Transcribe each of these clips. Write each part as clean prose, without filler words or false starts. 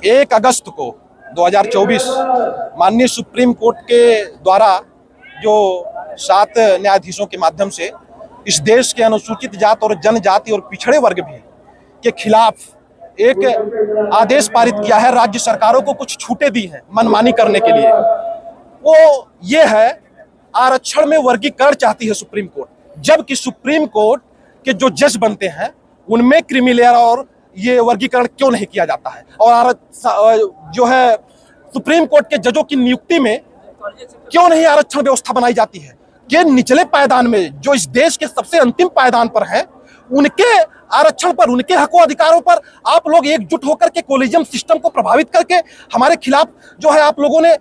1 अगस्त को 2024 माननीय supreme court के द्वारा जो 7 न्यायाधीशों के माध्यम से इस देश के अनुसूचित जात और जनजाति और पिछड़े वर्ग भी के खिलाफ एक आदेश पारित किया है, राज्य सरकारों को कुछ छूटें दी हैं मनमानी करने के लिए। वो ये है, आरक्षण में वर्गीकरण चाहती है सुप्रीम कोर्ट, जबकि सुप्रीम कोर्ट के जो जज बनते हैं उनमें क्रीमी लेयर और ये वर्गीकरण क्यों नहीं किया जाता है। और जो है सुप्रीम कोर्ट के जजों की नियुक्ति में क्यों नहीं आरक्षण व्यवस्था बनाई जाती है कि निचले पायदान में जो इस देश के सबसे अंतिम पायदान पर हैं उनके आरक्षण पर, उनके हकों अधिकारों पर आप लोग एकजुट होकर के कोलिजियम सिस्टम को प्रभावित करके हमारे खिलाफ जो है आप लोगों ने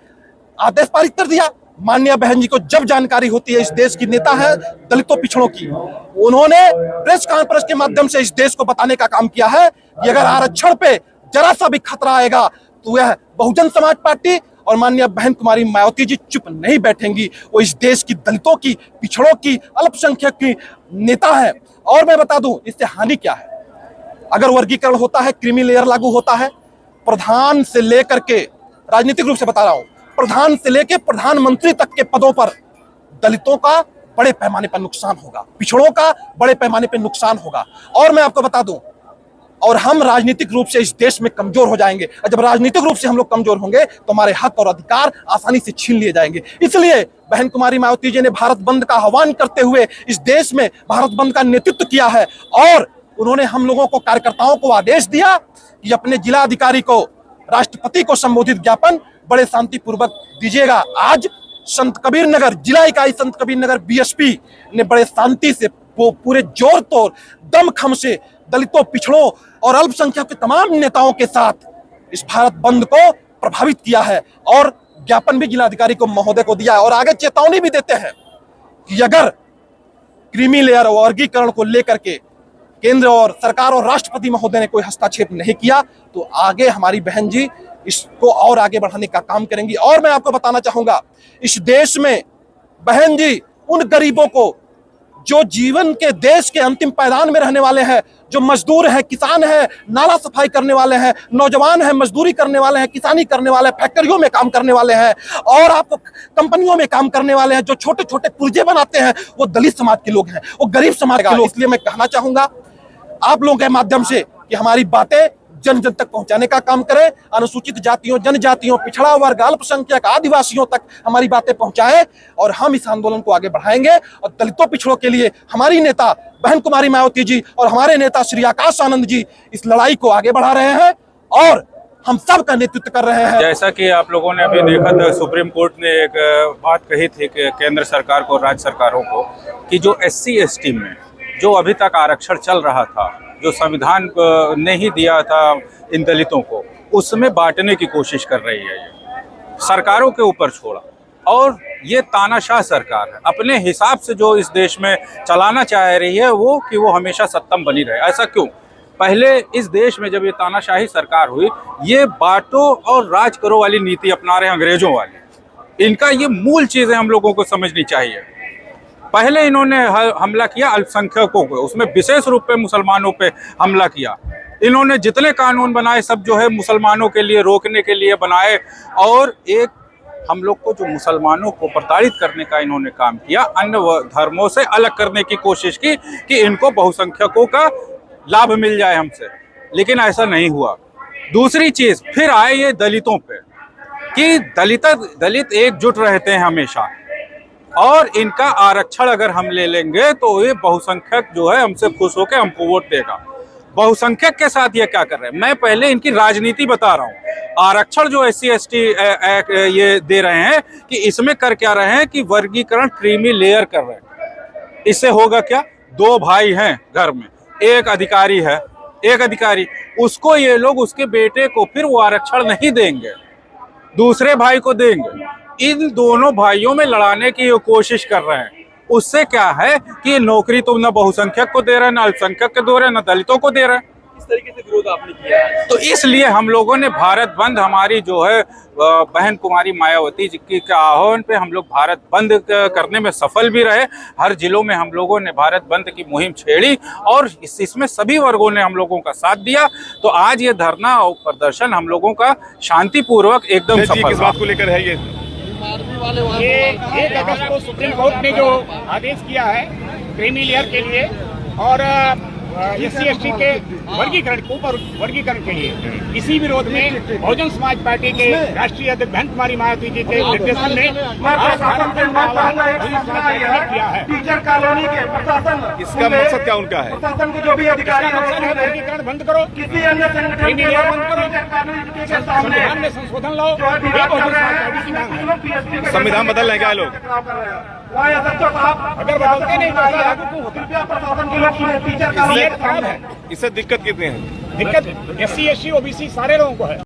आदेश पारित कर दिया। माननीय बहन जी को जब जानकारी होती है, इस देश की नेता है दलितों पिछड़ों की, उन्होंने प्रेस कॉन्फ्रेंस के माध्यम से इस देश को बताने का काम किया है कि अगर आरक्षण पे जरा सा भी खतरा आएगा तो यह बहुजन समाज पार्टी और माननीय बहन कुमारी मायावती जी चुप नहीं बैठेंगी। वो इस देश की दलितों की, पिछड़ों की, अल्पसंख्यक की नेता है। और मैं बता दूं इससे हानि क्या है। अगर वर्गीकरण होता है, क्रीमी लेयर लागू होता है, प्रधान से लेकर के, राजनीतिक रूप से बता रहा हूं, प्रधान से लेकर प्रधानमंत्री तक के पदों पर दलितों का बड़े पैमाने पर नुकसान होगा, पिछड़ों का बड़े पैमाने पर नुकसान होगा। और मैं आपको बता दूं, और हम राजनीतिक रूप से इस देश में कमजोर हो जाएंगे। और जब राजनीतिक रूप से हम लोग कमजोर होंगे तो हमारे हक और अधिकार आसानी से छीन लिए जाएंगे। इसलिए बहन कुमारी मायावती जी ने भारत बंद का आह्वान करते हुए इस देश में भारत बंद का नेतृत्व किया है और उन्होंने हम लोगों को, कार्यकर्ताओं को आदेश दिया कि अपने जिला अधिकारी को, राष्ट्रपति को संबोधित ज्ञापन बड़े शांतिपूर्वक दीजिएगा। आज संत कबीर नगर जिला इकाई संत कबीर नगर बीएसपी ने बड़े शांति से, पूरे जोर तोड़ दमखम से दलितों, पिछड़ों और अल्पसंख्यक के तमाम नेताओं के साथ इस भारत बंद को प्रभावित किया है और ज्ञापन भी जिलाधिकारी को, महोदय को दिया है। और आगे चेतावनी भी देते हैं कि अगर क्रीमी लेयर वर्गीकरण को लेकर के केंद्र और सरकार और राष्ट्रपति महोदय ने कोई हस्तक्षेप नहीं किया तो आगे हमारी बहन जी इसको और आगे बढ़ाने का काम करेंगी। और मैं आपको बताना चाहूंगा, इस देश में बहन जी उन गरीबों को, जो जीवन के देश के अंतिम पायदान में रहने वाले हैं, जो मजदूर हैं, किसान हैं, नाला सफाई करने वाले हैं, नौजवान हैं, मजदूरी करने वाले हैं, किसानी करने वाले हैं, फैक्ट्रियों में काम करने वाले हैं और आप कंपनियों में काम करने वाले हैं, जो छोटे छोटे पुर्जे बनाते हैं, वो दलित समाज के लोग हैं, वो गरीब समाज के लोग। इसलिए मैं कहना चाहूंगा आप लोगों के माध्यम से कि हमारी बातें जन जन तक पहुंचाने का काम करें। अनुसूचित जातियों, जनजातियों, पिछड़ा वर्ग, अल्पसंख्यक, आदिवासियों तक हमारी बातें पहुंचाएं और हम इस आंदोलन को आगे बढ़ाएंगे। और दलितों, पिछड़ों के लिए हमारी नेता बहन कुमारी मायावती जी और हमारे नेता श्री आकाश आनंद जी इस लड़ाई को आगे बढ़ा रहे हैं और हम सब का नेतृत्व कर रहे हैं। जैसा कि आप लोगों ने अभी देखा था, सुप्रीम कोर्ट ने एक बात कही थी कि केंद्र सरकार को, राज्य सरकारों को, कि जो SC/ST में जो अभी तक आरक्षण चल रहा था, जो संविधान ने ही दिया था इन दलितों को, उसमें बांटने की कोशिश कर रही है ये, सरकारों के ऊपर छोड़ा। और ये तानाशाह सरकार है, अपने हिसाब से जो इस देश में चलाना चाह रही है वो, कि वो हमेशा सत्तम बनी रहे। ऐसा क्यों? पहले इस देश में जब ये तानाशाही सरकार हुई, ये बांटो और राज करो वाली नीति अपना रहे हैं अंग्रेजों वाली। इनका ये मूल चीज़ें हम लोगों को समझनी चाहिए। पहले इन्होंने हमला किया अल्पसंख्यकों को, उसमें विशेष रूप पे मुसलमानों पे हमला किया। इन्होंने जितने कानून बनाए सब जो है मुसलमानों के लिए, रोकने के लिए बनाए। और एक हम लोग को, जो मुसलमानों को प्रताड़ित करने का इन्होंने काम किया, अन्य धर्मों से अलग करने की कोशिश की कि इनको बहुसंख्यकों का लाभ मिल जाए हमसे, लेकिन ऐसा नहीं हुआ। दूसरी चीज़, फिर आए ये दलितों पे कि दलित एकजुट रहते हैं हमेशा, और इनका आरक्षण अगर हम ले लेंगे तो ये बहुसंख्यक जो है हमसे खुश होकर हमको वोट देगा। बहुसंख्यक के साथ ये क्या कर रहे हैं? मैं पहले इनकी राजनीति बता रहा हूँ। आरक्षण जो SC/ST ये दे रहे हैं, कि इसमें कर क्या रहे हैं कि वर्गीकरण क्रीमी लेयर कर रहे हैं। इससे होगा क्या? 2 भाई हैं घर में, एक अधिकारी है, एक अधिकारी, उसको ये लोग उसके बेटे को फिर वो आरक्षण नहीं देंगे, दूसरे भाई को देंगे। इन दोनों भाइयों में लड़ाने की कोशिश कर रहे हैं। उससे क्या है कि नौकरी तो न बहुसंख्यक को दे रहे हैं, न अल्पसंख्यक को दे रहे हैं, न दलितों को दे रहे हैं। किस तरीके से विरोध आपने किया है? तो इसलिए हम लोगों ने भारत बंद, हमारी जो है बहन कुमारी मायावती जी के आह्वान पे हम लोग भारत बंद करने में सफल भी रहे। हर जिलों में हम लोगों ने भारत बंद की मुहिम छेड़ी और इसमें सभी वर्गों ने हम लोगों का साथ दिया। तो आज ये धरना और प्रदर्शन हम लोगों का शांतिपूर्वक एकदम सफल किस बात को लेकर है ये 1 अगस्त को सुप्रीम कोर्ट ने जो आदेश किया है क्रीमी लेयर के लिए और SC/ST के वर्गीकरण के ऊपर वर्गीकरण के लिए, इसी विरोध में बहुजन समाज पार्टी के राष्ट्रीय अध्यक्ष बहन कुमारी मायावती जी के निर्देशन में आज भारत बंद का आह्वान बहुजन समाज पार्टी ने किया है। टीचर कॉलोनी के प्रशासन, इसका मकसद क्या उनका है? प्रशासन के जो भी अधिकारी वर्गीकरण बंद करो, किसी अन्य क्रीमी लेयर बंद करो, संविधान में संशोधन लाओ, ये बहुजन समाज पार्टी की मांग है। संविधान बदल रहे क्या लोग? अगर बदलते नहीं तो लागू क्यों होता? प्रशासन के लोग टीचर खराब है। इससे दिक्कत कितने हैं? दिक्कत SC/ST OBC सारे लोगों को है।